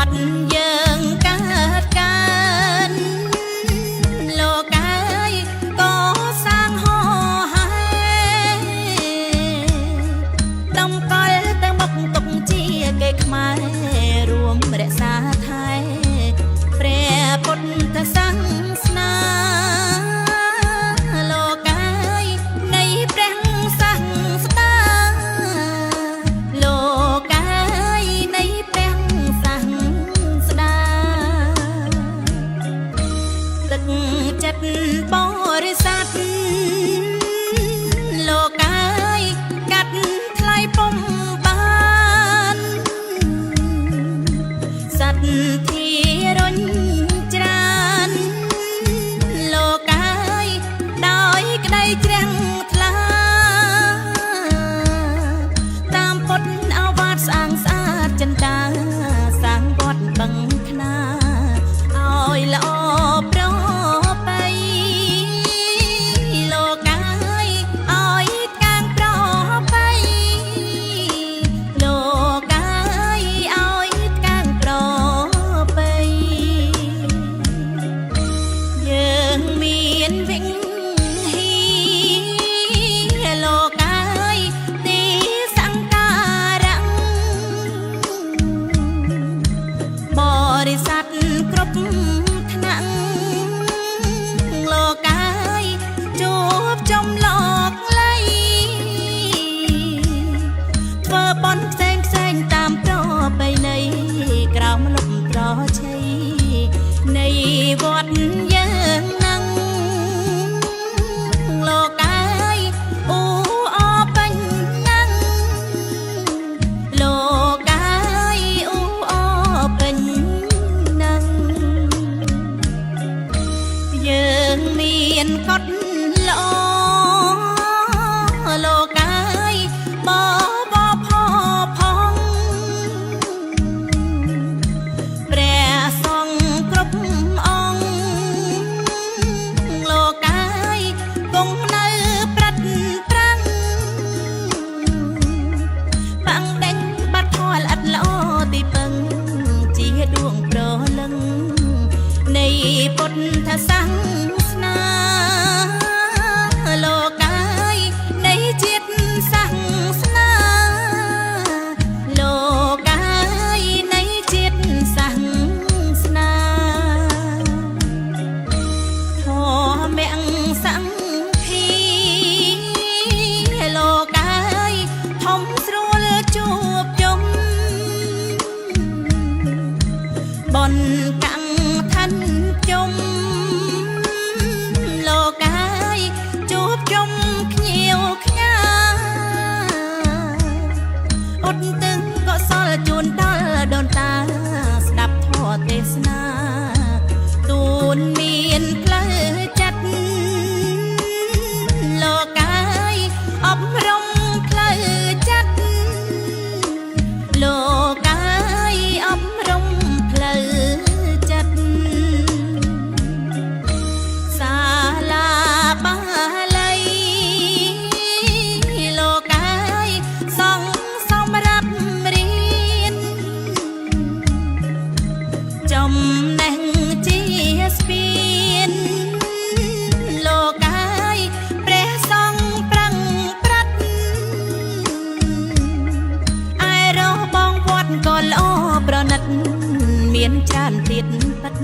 ត់យើងកើតការលោកកាយក៏សាងហោហើយតំកល់ទៅមុខទុកជាគេខ្មែររួមរក្សាថែព្រះពុទ្ធសាសនាចិត្តបរិស័ទលោកកាយកាត់ថ្លៃពុំបានសត្វធារុញច្រានលោកកាយដោយក្តីជ្រះថ្លាតាមពុទ្ធអវាទស្អាងស្អាតចិន្តាសាងវត្តបឹងខ្នាឲ្យល្អគ្រប់ថ្នាក់លោកកាយជួបចំលោកលៃធ្វើបន់ផ្សេងផ្សេងតាមប្រពៃណីក្រោមលំត្រឆៃនៃវត្តយើងនឹងលោកកាយអូអពេញណាំងលោកកាយអូអពេញយើងមានកត់ល្អលោកកាយបបផផងព្រះសង្ឃគ្រប់អង្គលោកកាយគង់នៅប្រាត់ប្រាំងបាំងដេញបាត់ធម៌ល្អិតល្អទីពឹងជាដួងប្រលឹងនៃពុទ្ធសាសនាលោកកាយនៃជាតិសាសនាលោកកាយនៃជាតិសាសនាធម្មសង្ឃីលោកកាយធំស្រួលជួបជុំបនកាំងឋានជុំលោកកាយជួបជុំភ្ញៀវខ្ញាអត់ទឹកកុសលជូនដល់ដូនតាស្ដាប់ធម៌ទេសនាទូនមានផ្លូវចិត្តលោកកាយអប់រំផ្លូវចិត្តលោកកាយអប់រំផ្លូវចិត្តសាលាបាលីលោកកាយសង់សម្រាប់រៀនចំណេះជាស្ពានលោកកាយព្រះសង្ឃប្រឹងប្រត់ឯរស់បងវត្តក៏ល្អប្រណិតមានច្រើនទៀតពិត